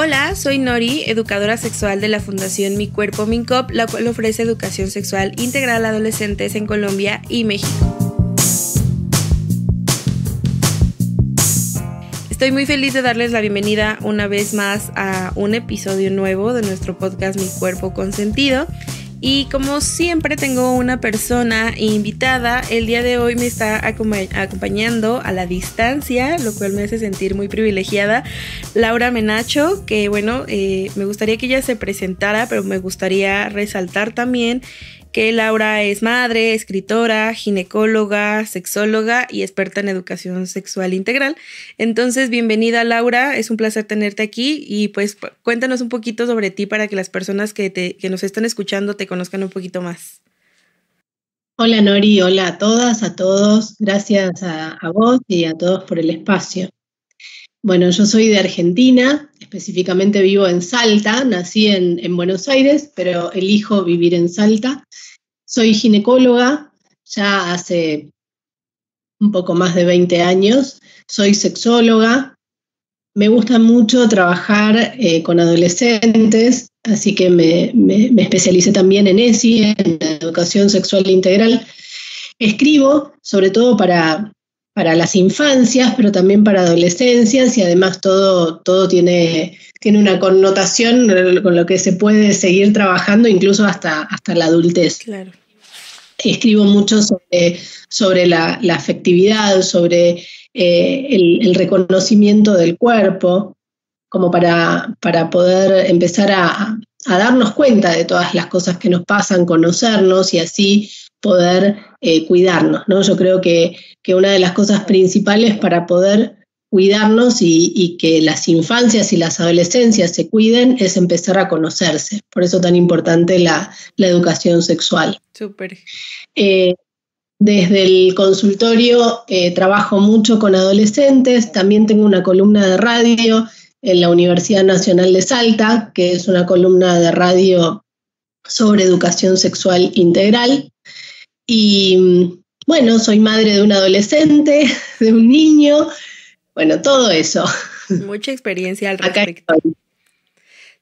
Hola, soy Nori, educadora sexual de la Fundación Mi Cuerpo Mincop, la cual ofrece educación sexual integral a adolescentes en Colombia y México. Estoy muy feliz de darles la bienvenida una vez más a un episodio nuevo de nuestro podcast Mi Cuerpo Consentido. Y como siempre tengo una persona invitada, el día de hoy me está acompañando a la distancia, lo cual me hace sentir muy privilegiada, Laura Menacho, que bueno, me gustaría que ella se presentara, pero me gustaría resaltar también que Laura es madre, escritora, ginecóloga, sexóloga y experta en educación sexual integral. Entonces, bienvenida Laura, es un placer tenerte aquí y pues cuéntanos un poquito sobre ti para que las personas que nos están escuchando te conozcan un poquito más. Hola Nori, hola a todas, a todos, gracias a vos y a todos por el espacio. Bueno, yo soy de Argentina, específicamente vivo en Salta, nací en Buenos Aires, pero elijo vivir en Salta. Soy ginecóloga, ya hace un poco más de 20 años, soy sexóloga, me gusta mucho trabajar con adolescentes, así que me especialicé también en ESI, en educación sexual integral. Escribo sobre todo para las infancias, pero también para adolescencias y además todo tiene una connotación con lo que se puede seguir trabajando incluso hasta la adultez. Claro. Escribo mucho sobre la afectividad, sobre el reconocimiento del cuerpo, como para poder empezar a darnos cuenta de todas las cosas que nos pasan, conocernos y así poder cuidarnos, ¿no? Yo creo que una de las cosas principales para poder cuidarnos y que las infancias y las adolescencias se cuiden es empezar a conocerse. Por eso tan importante la educación sexual. Súper. Desde el consultorio trabajo mucho con adolescentes, también tengo una columna de radio en la Universidad Nacional de Salta, que es una columna de radio sobre educación sexual integral. Y bueno, soy madre de un adolescente, de un niño, bueno, todo eso. Mucha experiencia al respecto.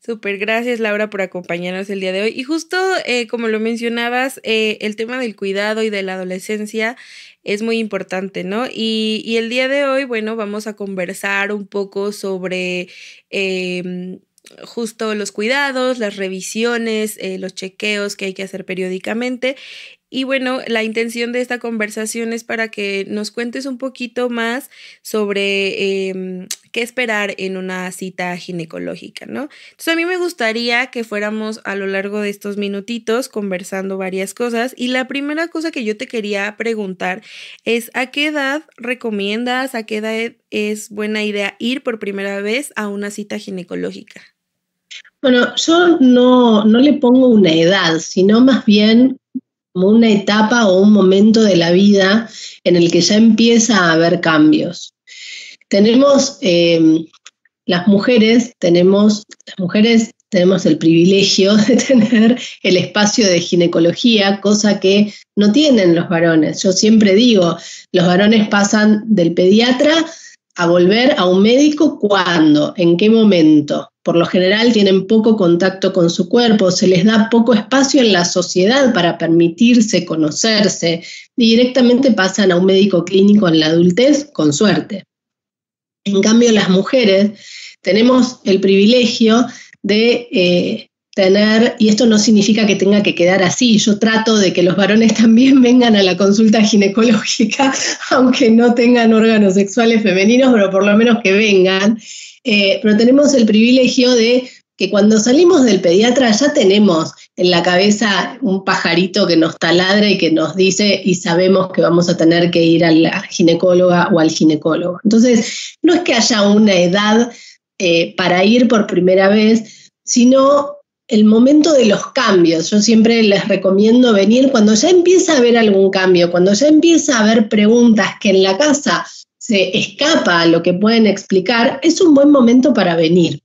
Súper, gracias Laura por acompañarnos el día de hoy. Y justo como lo mencionabas, el tema del cuidado y de la adolescencia es muy importante, ¿no? Y el día de hoy, bueno, vamos a conversar un poco sobre justo los cuidados, las revisiones, los chequeos que hay que hacer periódicamente. Y bueno, la intención de esta conversación es para que nos cuentes un poquito más sobre qué esperar en una cita ginecológica, ¿no? Entonces a mí me gustaría que fuéramos a lo largo de estos minutitos conversando varias cosas y la primera cosa que yo te quería preguntar es ¿a qué edad recomiendas, a qué edad es buena idea ir por primera vez a una cita ginecológica? Bueno, yo no le pongo una edad, sino más bien como una etapa o un momento de la vida en el que ya empieza a haber cambios. Tenemos, las mujeres tenemos el privilegio de tener el espacio de ginecología, cosa que no tienen los varones. Yo siempre digo, los varones pasan del pediatra a volver a un médico, ¿cuándo? ¿En qué momento? Por lo general tienen poco contacto con su cuerpo, se les da poco espacio en la sociedad para permitirse conocerse y directamente pasan a un médico clínico en la adultez, con suerte. En cambio, las mujeres tenemos el privilegio de tener, y esto no significa que tenga que quedar así, yo trato de que los varones también vengan a la consulta ginecológica, aunque no tengan órganos sexuales femeninos, pero por lo menos que vengan. Pero tenemos el privilegio de que cuando salimos del pediatra ya tenemos en la cabeza un pajarito que nos taladra y que nos dice y sabemos que vamos a tener que ir a la ginecóloga o al ginecólogo. Entonces, no es que haya una edad para ir por primera vez, sino el momento de los cambios. Yo siempre les recomiendo venir cuando ya empieza a haber algún cambio, cuando ya empieza a haber preguntas que en la casa se escapa a lo que pueden explicar, es un buen momento para venir.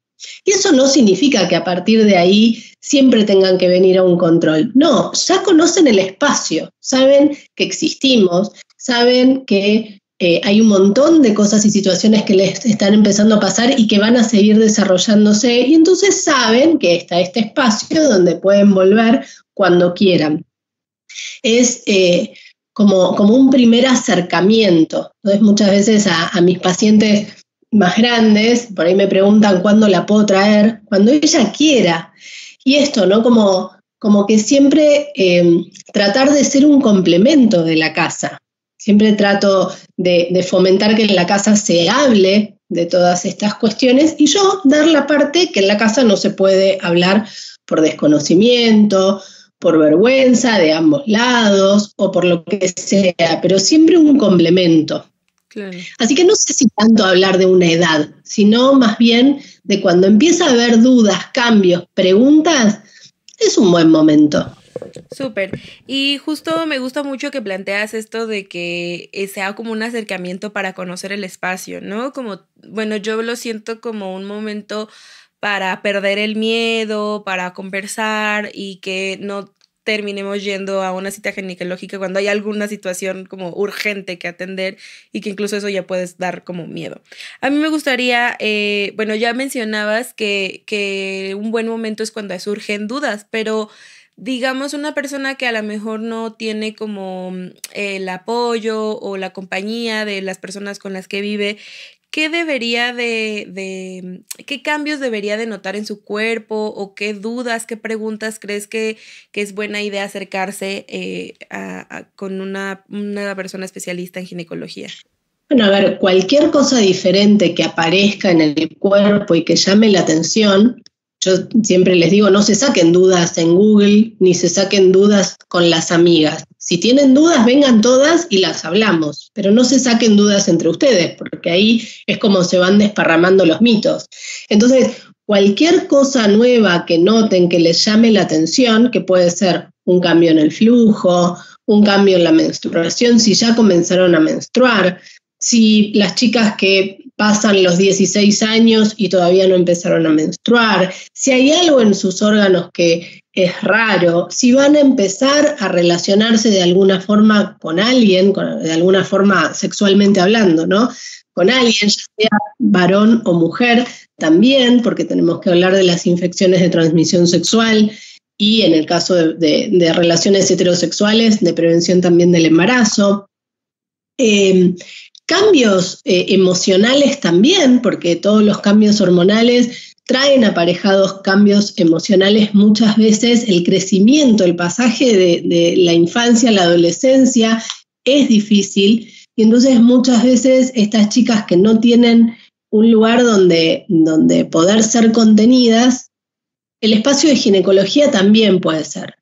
Y eso no significa que a partir de ahí siempre tengan que venir a un control. No, ya conocen el espacio, saben que existimos, saben que hay un montón de cosas y situaciones que les están empezando a pasar y que van a seguir desarrollándose, y entonces saben que está este espacio donde pueden volver cuando quieran. Es como un primer acercamiento. Entonces muchas veces a mis pacientes más grandes, por ahí me preguntan cuándo la puedo traer, cuando ella quiera. Y esto, ¿no? Como que siempre tratar de ser un complemento de la casa. Siempre trato de fomentar que en la casa se hable de todas estas cuestiones y yo dar la parte que en la casa no se puede hablar por desconocimiento, por vergüenza de ambos lados o por lo que sea, pero siempre un complemento. Claro. Así que no sé si tanto hablar de una edad, sino más bien de cuando empieza a haber dudas, cambios, preguntas, es un buen momento. Súper. Y justo me gusta mucho que planteas esto de que sea como un acercamiento para conocer el espacio, ¿no? Como, bueno, yo lo siento como un momento para perder el miedo, para conversar y que no terminemos yendo a una cita ginecológica cuando hay alguna situación como urgente que atender y que incluso eso ya puedes dar como miedo. A mí me gustaría, bueno, ya mencionabas que un buen momento es cuando surgen dudas, pero digamos una persona que a lo mejor no tiene como el apoyo o la compañía de las personas con las que vive, ¿qué debería qué cambios debería de notar en su cuerpo o qué dudas, qué preguntas crees que es buena idea acercarse con una persona especialista en ginecología? Bueno, a ver, cualquier cosa diferente que aparezca en el cuerpo y que llame la atención, yo siempre les digo, no se saquen dudas en Google, ni se saquen dudas con las amigas. Si tienen dudas, vengan todas y las hablamos, pero no se saquen dudas entre ustedes, porque ahí es como se van desparramando los mitos. Entonces, cualquier cosa nueva que noten que les llame la atención, que puede ser un cambio en el flujo, un cambio en la menstruación, si ya comenzaron a menstruar, si las chicas que pasan los 16 años y todavía no empezaron a menstruar, si hay algo en sus órganos que es raro, si van a empezar a relacionarse de alguna forma con alguien, de alguna forma sexualmente hablando, ¿no? Con alguien, ya sea varón o mujer, también, porque tenemos que hablar de las infecciones de transmisión sexual y en el caso de relaciones heterosexuales, de prevención también del embarazo. Cambios emocionales también, porque todos los cambios hormonales traen aparejados cambios emocionales muchas veces. El crecimiento, el pasaje de la infancia a la adolescencia es difícil y entonces muchas veces estas chicas que no tienen un lugar donde poder ser contenidas, el espacio de ginecología también puede ser.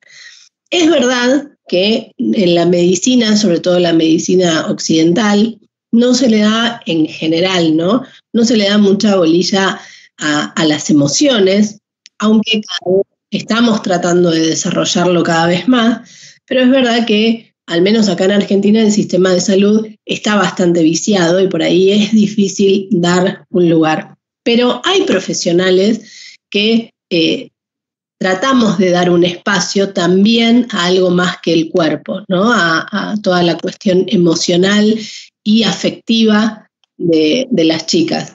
Es verdad que en la medicina, sobre todo la medicina occidental, no se le da en general, ¿no? No se le da mucha bolilla a las emociones, aunque cada vez estamos tratando de desarrollarlo cada vez más, pero es verdad que, al menos acá en Argentina, el sistema de salud está bastante viciado y por ahí es difícil dar un lugar. Pero hay profesionales que tratamos de dar un espacio también a algo más que el cuerpo, ¿no? A toda la cuestión emocional y afectiva de las chicas.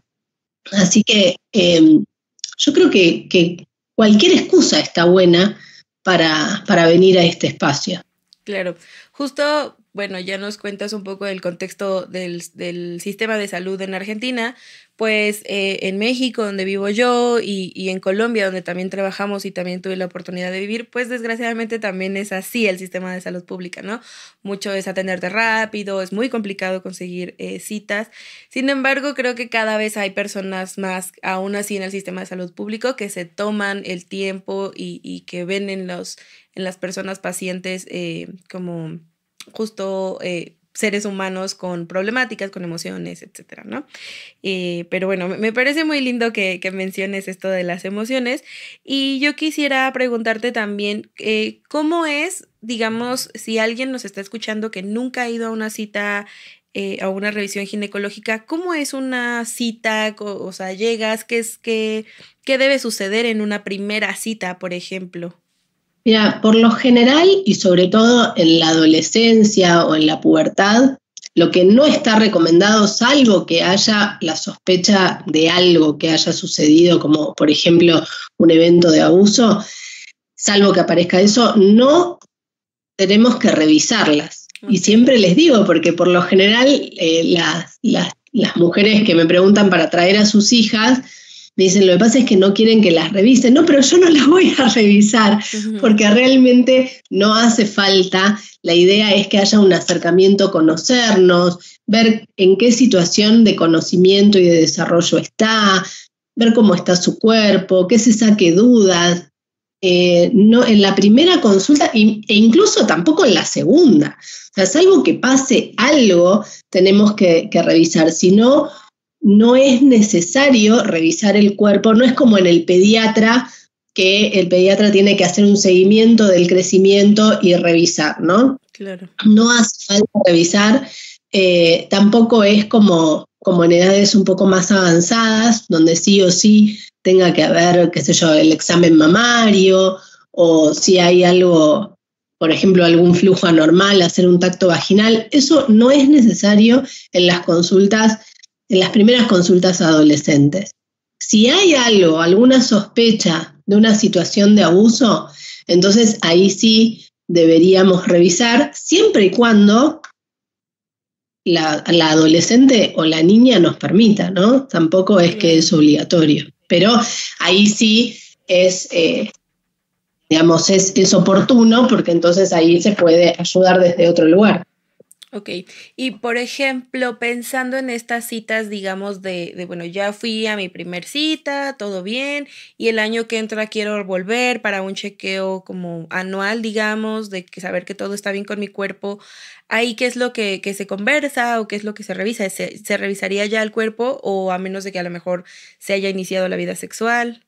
Así que yo creo que cualquier excusa está buena para venir a este espacio. Claro, justo, bueno, ya nos cuentas un poco del contexto del sistema de salud en Argentina, pues en México, donde vivo yo, y en Colombia, donde también trabajamos y también tuve la oportunidad de vivir, pues desgraciadamente también es así el sistema de salud pública, ¿no? Mucho es atenderte rápido, es muy complicado conseguir citas. Sin embargo, creo que cada vez hay personas más, aún así en el sistema de salud público, que se toman el tiempo y que ven en las personas pacientes como justo seres humanos con problemáticas, con emociones, etcétera, ¿no? Pero bueno, me parece muy lindo que menciones esto de las emociones y yo quisiera preguntarte también ¿cómo es, digamos, si alguien nos está escuchando que nunca ha ido a una cita a una revisión ginecológica, ¿cómo es una cita? O sea, llegas, ¿qué debe suceder en una primera cita, por ejemplo? Mira, por lo general y sobre todo en la adolescencia o en la pubertad, Lo que no está recomendado, salvo que haya la sospecha de algo que haya sucedido, como por ejemplo un evento de abuso, salvo que aparezca eso, no tenemos que revisarlas. Y siempre les digo, porque por lo general las mujeres que me preguntan para traer a sus hijas, me dicen, lo que pasa es que no quieren que las revisen. No, pero yo no las voy a revisar, porque realmente no hace falta. La idea es que haya un acercamiento, conocernos, ver en qué situación de conocimiento y de desarrollo está, ver cómo está su cuerpo, que se saque dudas. No, en la primera consulta e incluso tampoco en la segunda. O sea, salvo que pase algo, tenemos que revisar. Si no, no es necesario revisar el cuerpo. No es como en el pediatra, que el pediatra tiene que hacer un seguimiento del crecimiento y revisar, ¿no? Claro. No hace falta revisar. Tampoco es como en edades un poco más avanzadas, donde sí o sí tenga que haber, qué sé yo, el examen mamario, o si hay algo, por ejemplo, algún flujo anormal, hacer un tacto vaginal. Eso no es necesario en las consultas, en las primeras consultas adolescentes. Si hay algo, alguna sospecha de una situación de abuso, entonces ahí sí deberíamos revisar, siempre y cuando la adolescente o la niña nos permita, ¿no? Tampoco es que es obligatorio. Pero ahí sí es, digamos, es oportuno, porque entonces ahí se puede ayudar desde otro lugar. Ok, y por ejemplo, pensando en estas citas, digamos, bueno, ya fui a mi primer cita, todo bien, y el año que entra quiero volver para un chequeo como anual, digamos, de saber que todo está bien con mi cuerpo. Ahí, ¿qué es lo que se conversa o qué es lo que se revisa? ¿Se revisaría ya el cuerpo o a menos de que a lo mejor se haya iniciado la vida sexual?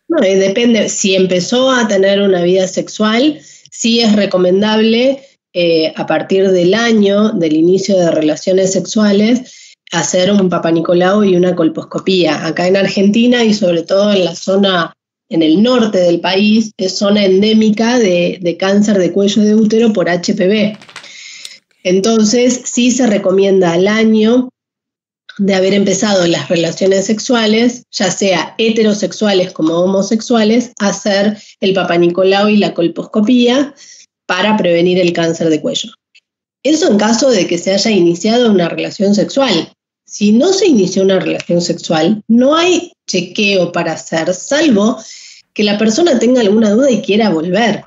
No, depende. Si empezó a tener una vida sexual, sí es recomendable a partir del año del inicio de relaciones sexuales hacer un Papá Nicolau y una colposcopía. Acá en Argentina y sobre todo en la zona, en el norte del país, es zona endémica de cáncer de cuello de útero por HPV. Entonces, sí se recomienda al año de haber empezado las relaciones sexuales, ya sea heterosexuales como homosexuales, hacer el Papá Nicolau y la colposcopía para prevenir el cáncer de cuello. Eso en caso de que se haya iniciado una relación sexual. Si no se inició una relación sexual, no hay chequeo para hacer, salvo que la persona tenga alguna duda y quiera volver.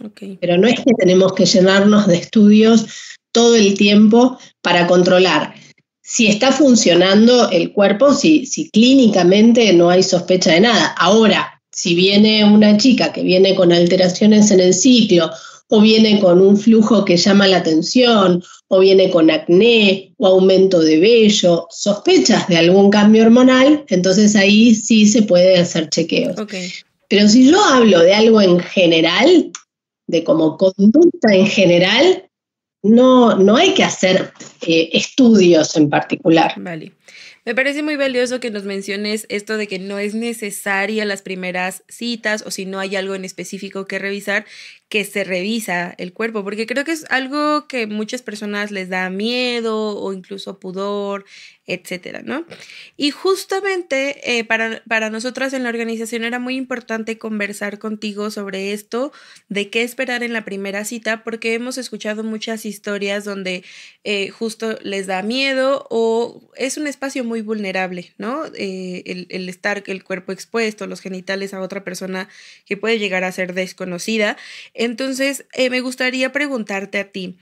Okay. Pero no es que tenemos que llenarnos de estudios todo el tiempo para controlar si está funcionando el cuerpo, si clínicamente no hay sospecha de nada. Ahora, si viene una chica que viene con alteraciones en el ciclo, o viene con un flujo que llama la atención, o viene con acné, o aumento de vello, sospechas de algún cambio hormonal, entonces ahí sí se puede hacer chequeos. Okay. Pero si yo hablo de algo en general, de como conducta en general, no hay que hacer estudios en particular. Vale. Me parece muy valioso que nos menciones esto de que no es necesaria las primeras citas o si no hay algo en específico que revisar, que se revisa el cuerpo, porque creo que es algo que muchas personas les da miedo o incluso pudor, etcétera, ¿no? Y justamente para nosotras en la organización era muy importante conversar contigo sobre esto, de qué esperar en la primera cita, porque hemos escuchado muchas historias donde justo les da miedo o es un espacio muy vulnerable, ¿no? El estar el cuerpo expuesto, los genitales a otra persona que puede llegar a ser desconocida. Entonces, me gustaría preguntarte a ti,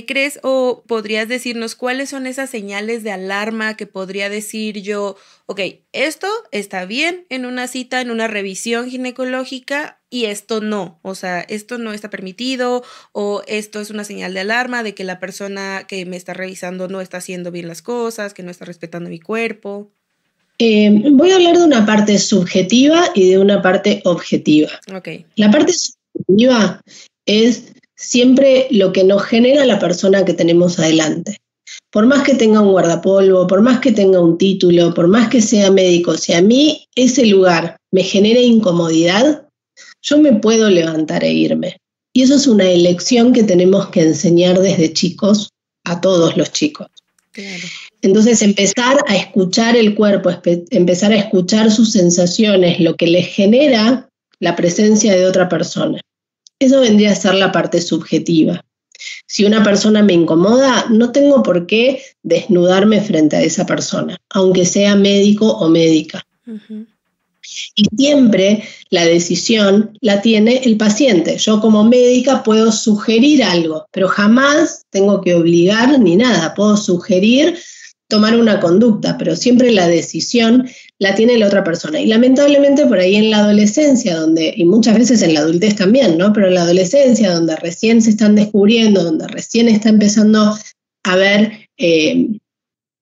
¿crees o podrías decirnos cuáles son esas señales de alarma que podría decir yo, ok, esto está bien en una cita, en una revisión ginecológica y esto no, o sea, esto no está permitido o esto es una señal de alarma de que la persona que me está revisando no está haciendo bien las cosas, que no está respetando mi cuerpo? Voy a hablar de una parte subjetiva y de una parte objetiva. Okay. La parte subjetiva es siempre lo que nos genera la persona que tenemos adelante. Por más que tenga un guardapolvo, por más que tenga un título, por más que sea médico, si a mí ese lugar me genera incomodidad, yo me puedo levantar e irme. Y eso es una elección que tenemos que enseñar desde chicos a todos los chicos. Claro. Entonces empezar a escuchar el cuerpo, empezar a escuchar sus sensaciones, lo que les genera la presencia de otra persona. Eso vendría a ser la parte subjetiva. Si una persona me incomoda, no tengo por qué desnudarme frente a esa persona, aunque sea médico o médica. Uh-huh. Y siempre la decisión la tiene el paciente. Yo como médica puedo sugerir algo, pero jamás tengo que obligar ni nada. Puedo sugerir tomar una conducta, pero siempre la decisión la tiene la otra persona. Y lamentablemente por ahí en la adolescencia, y muchas veces en la adultez también, ¿no? Pero en la adolescencia, donde recién se están descubriendo, donde recién está empezando a ver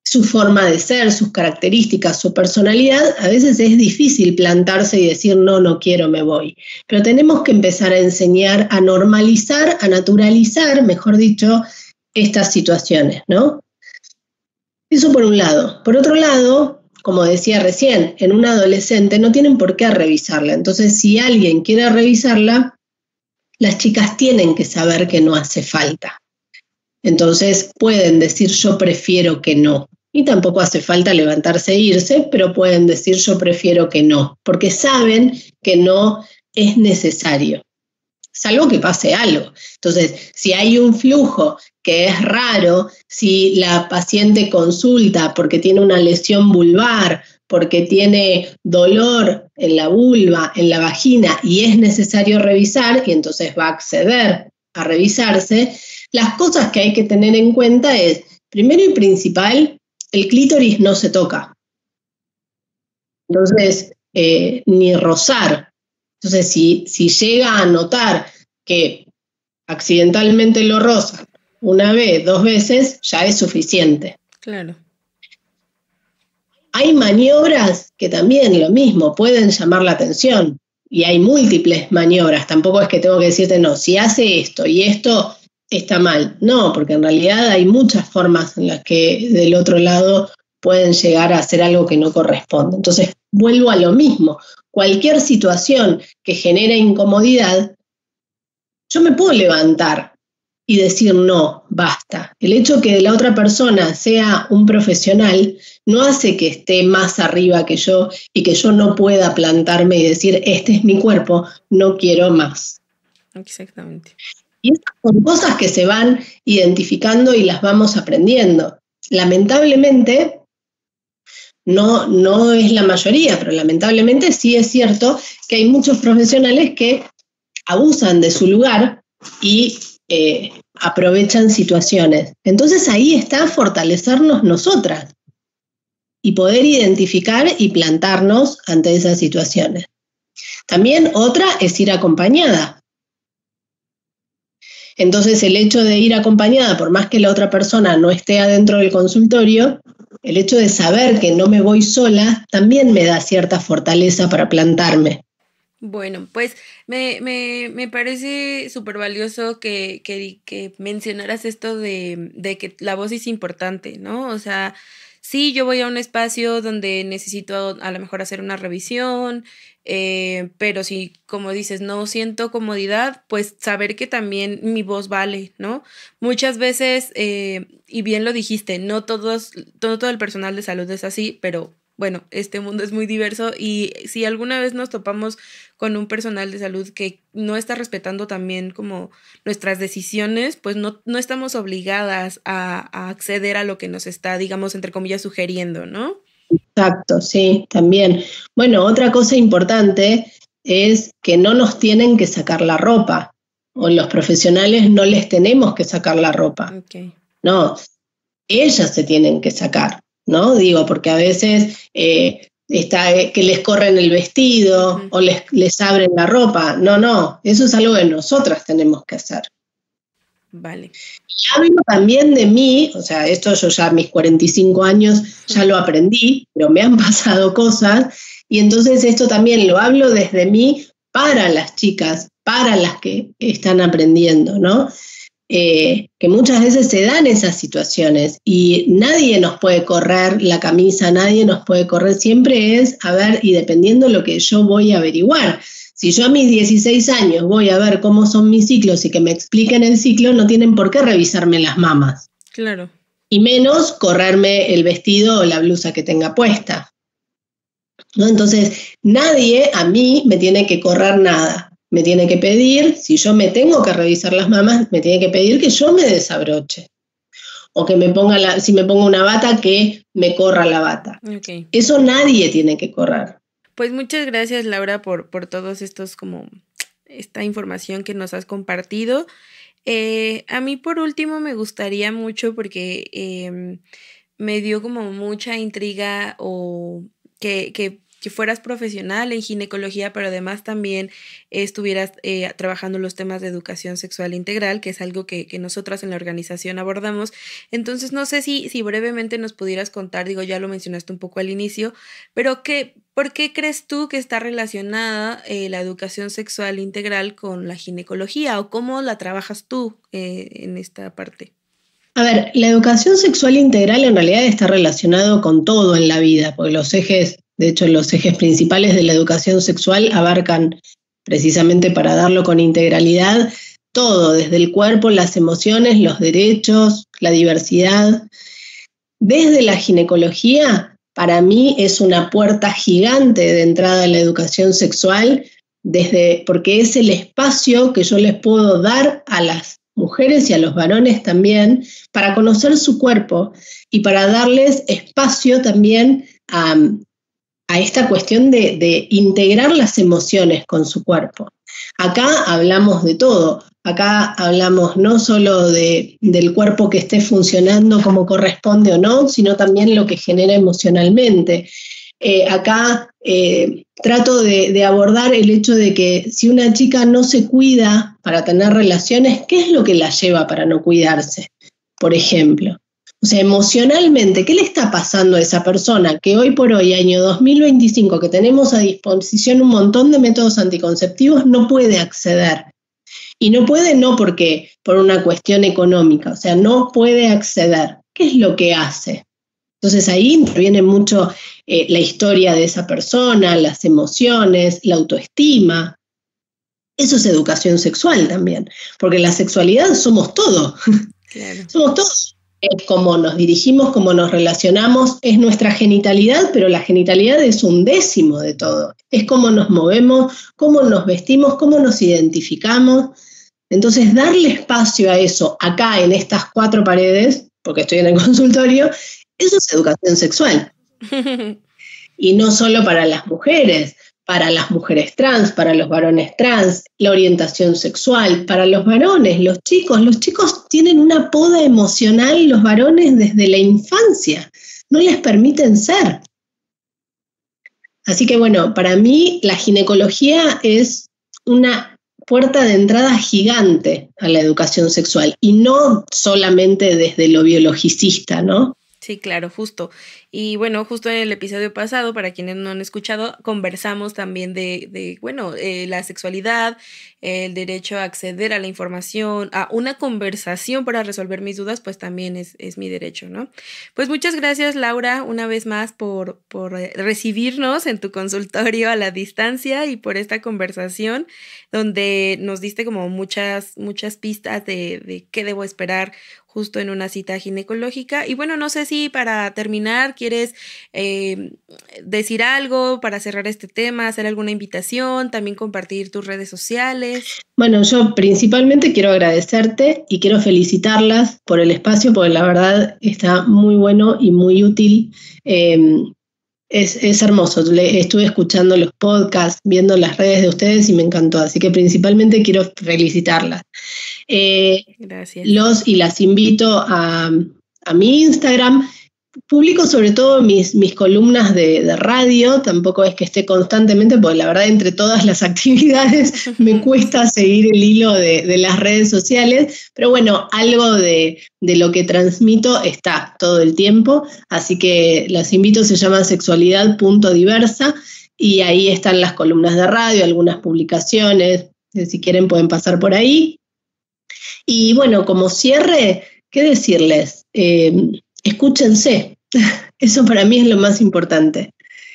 su forma de ser, sus características, su personalidad, a veces es difícil plantarse y decir, no quiero, me voy. Pero tenemos que empezar a enseñar a normalizar, a naturalizar, mejor dicho, estas situaciones, ¿no? Eso por un lado. Por otro lado, como decía recién, en un adolescente no tienen por qué revisarla. Entonces, si alguien quiere revisarla, las chicas tienen que saber que no hace falta. Entonces, pueden decir yo prefiero que no. Y tampoco hace falta levantarse e irse, pero pueden decir yo prefiero que no, porque saben que no es necesario. Salvo que pase algo. Entonces, si hay un flujo que es raro, si la paciente consulta porque tiene una lesión vulvar, porque tiene dolor en la vulva, en la vagina, y es necesario revisar, y entonces va a acceder a revisarse, las cosas que hay que tener en cuenta es, primero y principal, el clítoris no se toca. Entonces, ni rozar. Entonces, si llega a notar que accidentalmente lo rozan una vez, 2 veces, ya es suficiente. Claro. Hay maniobras que también lo mismo, pueden llamar la atención. Y hay múltiples maniobras. Tampoco es que tengo que decirte, no, si hace esto y esto está mal. No, porque en realidad hay muchas formas en las que del otro lado pueden llegar a hacer algo que no corresponde. Entonces, vuelvo a lo mismo. Cualquier situación que genere incomodidad, yo me puedo levantar y decir no, basta. El hecho que la otra persona sea un profesional no hace que esté más arriba que yo y que yo no pueda plantarme y decir, este es mi cuerpo, no quiero más. Exactamente. Y estas son cosas que se van identificando y las vamos aprendiendo. Lamentablemente, no es la mayoría, pero lamentablemente sí es cierto que hay muchos profesionales que abusan de su lugar y aprovechan situaciones. Entonces ahí está fortalecernos nosotras y poder identificar y plantarnos ante esas situaciones. También otra es ir acompañada. Entonces el hecho de ir acompañada, por más que la otra persona no esté adentro del consultorio, el hecho de saber que no me voy sola también me da cierta fortaleza para plantarme. Bueno, pues me parece súper valioso que mencionaras esto de que la voz es importante, ¿no? O sea, sí, yo voy a un espacio donde necesito a lo mejor hacer una revisión, pero si, como dices, no siento comodidad, pues saber que también mi voz vale, ¿no? Muchas veces, y bien lo dijiste, no todo el personal de salud es así, pero bueno, este mundo es muy diverso y si alguna vez nos topamos con un personal de salud que no está respetando también como nuestras decisiones, pues no estamos obligadas a acceder a lo que nos está, digamos, entre comillas, sugiriendo, ¿no? Exacto, sí, también. Bueno, otra cosa importante es que no nos tienen que sacar la ropa, o los profesionales no les tenemos que sacar la ropa. Okay. No, ellas se tienen que sacar. ¿No? Digo, porque a veces está que les corren el vestido o les abren la ropa. No, eso es algo que nosotras tenemos que hacer. Vale. Y hablo también de mí, o sea, esto yo ya a mis 45 años ya lo aprendí, pero me han pasado cosas, y entonces esto también lo hablo desde mí para las chicas, para las que están aprendiendo, ¿no? Que muchas veces se dan esas situaciones y nadie nos puede correr la camisa, nadie nos puede correr, siempre es, a ver, y dependiendo de lo que yo voy a averiguar. Si yo a mis 16 años voy a ver cómo son mis ciclos y que me expliquen el ciclo, no tienen por qué revisarme las mamas. Claro. Y menos correrme el vestido o la blusa que tenga puesta, ¿no? Entonces, nadie a mí me tiene que correr nada. Me tiene que pedir, si yo me tengo que revisar las mamas, me tiene que pedir que yo me desabroche. O que me ponga si me pongo una bata, que me corra la bata. Okay. Eso nadie tiene que correr. Pues muchas gracias, Laura, por todos estos esta información que nos has compartido. A mí por último me gustaría mucho porque me dio como mucha intriga o que fueras profesional en ginecología, pero además también estuvieras trabajando los temas de educación sexual integral, que es algo que nosotras en la organización abordamos. Entonces, no sé si brevemente nos pudieras contar, digo, ya lo mencionaste un poco al inicio, pero ¿por qué crees tú que está relacionada la educación sexual integral con la ginecología o cómo la trabajas tú en esta parte? A ver, la educación sexual integral en realidad está relacionado con todo en la vida, porque los ejes principales de la educación sexual abarcan, precisamente para darlo con integralidad, todo, desde el cuerpo, las emociones, los derechos, la diversidad. Desde la ginecología, para mí es una puerta gigante de entrada a la educación sexual, porque es el espacio que yo les puedo dar a las mujeres y a los varones también para conocer su cuerpo y para darles espacio también a esta cuestión de integrar las emociones con su cuerpo. Acá hablamos de todo, acá hablamos no solo del cuerpo que esté funcionando como corresponde o no, sino también lo que genera emocionalmente. Acá trato de abordar el hecho de que si una chica no se cuida para tener relaciones, ¿qué es lo que la lleva para no cuidarse? Por ejemplo. O sea, emocionalmente, ¿qué le está pasando a esa persona que hoy por hoy, año 2025, que tenemos a disposición un montón de métodos anticonceptivos, no puede acceder? Y no puede porque por una cuestión económica, o sea, no puede acceder. ¿Qué es lo que hace? Entonces ahí interviene mucho la historia de esa persona, las emociones, la autoestima. Eso es educación sexual también, porque la sexualidad somos todo. Claro. Somos todos. Es cómo nos dirigimos, cómo nos relacionamos, es nuestra genitalidad, pero la genitalidad es un décimo de todo. Es cómo nos movemos, cómo nos vestimos, cómo nos identificamos. Entonces, darle espacio a eso acá en estas 4 paredes, porque estoy en el consultorio, eso es educación sexual. Y no solo para las mujeres trans, para los varones trans, la orientación sexual, para los varones, los chicos tienen una poda emocional, los varones desde la infancia, no les permiten ser. Así que bueno, para mí la ginecología es una puerta de entrada gigante a la educación sexual y no solamente desde lo biologicista, ¿no? Sí, claro, justo. Y bueno, justo en el episodio pasado, para quienes no han escuchado, conversamos también de la sexualidad, el derecho a acceder a la información, a una conversación para resolver mis dudas, pues también es mi derecho, ¿no? Pues muchas gracias, Laura, una vez más por recibirnos en tu consultorio a la distancia y por esta conversación donde nos diste como muchas pistas de qué debo esperar justo en una cita ginecológica. Y bueno, no sé si para terminar quieres decir algo para cerrar este tema, hacer alguna invitación, también compartir tus redes sociales. Bueno, yo principalmente quiero agradecerte y quiero felicitarlas por el espacio, porque la verdad está muy bueno y muy útil. Es hermoso. Estuve escuchando los podcasts, viendo las redes de ustedes y me encantó. Así que principalmente quiero felicitarlas. Gracias. Los y las invito a mi Instagram. Publico sobre todo mis columnas de radio, tampoco es que esté constantemente, porque la verdad entre todas las actividades me cuesta seguir el hilo de las redes sociales, pero bueno, algo de lo que transmito está todo el tiempo, así que las invito, se llama sexualidad.diversa y ahí están las columnas de radio, algunas publicaciones, si quieren pueden pasar por ahí. Y bueno, como cierre, ¿qué decirles? Escúchense, eso para mí es lo más importante,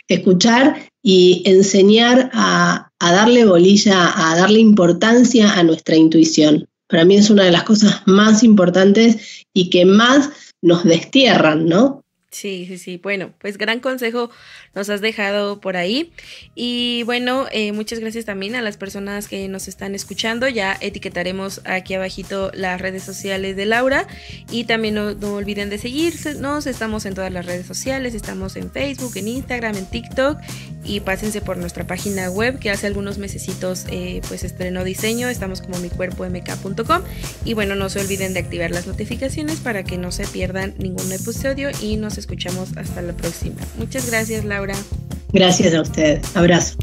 escuchar y enseñar a darle bolilla, a darle importancia a nuestra intuición. para mí es una de las cosas más importantes y que más nos destierran, ¿no? Sí. Bueno, pues gran consejo nos has dejado por ahí. Y bueno, muchas gracias también a las personas que nos están escuchando. Ya etiquetaremos aquí abajito las redes sociales de Laura. Y también no olviden de seguirnos. Estamos en todas las redes sociales. Estamos en Facebook, en Instagram, en TikTok. Y pásense por nuestra página web, que hace algunos mesecitos pues estrenó diseño. Estamos como micuerpomk.com. Y bueno, no se olviden de activar las notificaciones para que no se pierdan ningún episodio. Y nos escuchamos hasta la próxima. Muchas gracias, Laura. Gracias a ustedes. Abrazo.